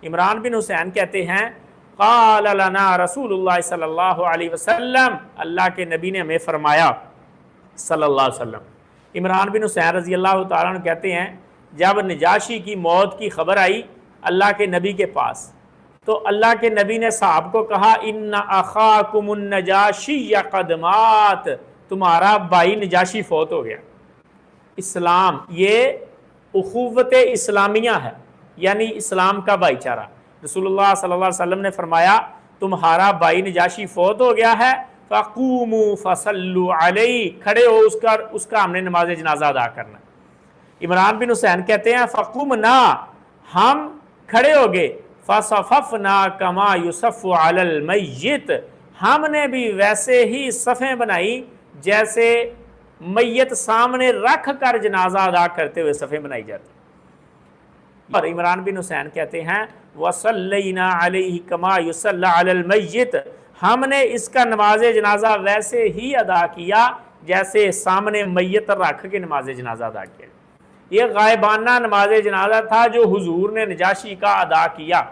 عمران بن حسین کہتے ہیں قال لنا رسول اللہ صلی اللہ علیہ وسلم، اللہ کے نبی نے ہمیں فرمایا صلی اللہ علیہ وسلم۔ عمران بن حسین رضی اللہ تعالیٰ عنہ کہتے ہیں جب نجاشی کی موت کی خبر آئی اللہ کے نبی کے پاس تو اللہ کے نبی نے صاحب کو کہا ان اخاکم النجاشی قد مات، تمہارا بھائی نجاشی فوت ہو گیا۔ اسلام یہ اخوت اسلامیہ ہے، یعنی اسلام کا بھائی چارہ۔ رسول اللہ صلی اللہ علیہ وسلم نے فرمایا تمہارا بھائی نجاشی فوت ہو گیا ہے، فقوموا فصلوا علیہ، کھڑے ہو اس کا ہم نے نماز جنازہ ادا کرنا۔ عمران بن حسین کہتے ہیں فقمنا، ہم کھڑے ہو گئے، فصففنا کما یصف علی المیت، ہم نے بھی ویسے ہی صفیں بنائی جیسے میت سامنے رکھ کر جنازہ ادا کرتے ہوئے صفیں بنائی جاتی۔ اور عمران بن حسین کہتے ہیں وصلینا علیہ کما یصلی علی المیت، ہم نے اس کا نماز جنازہ ویسے ہی ادا کیا جیسے سامنے میت رکھ کے نماز جنازہ ادا کیا۔ یہ غائبانہ نماز جنازہ تھا جو حضور نے نجاشی کا ادا کیا۔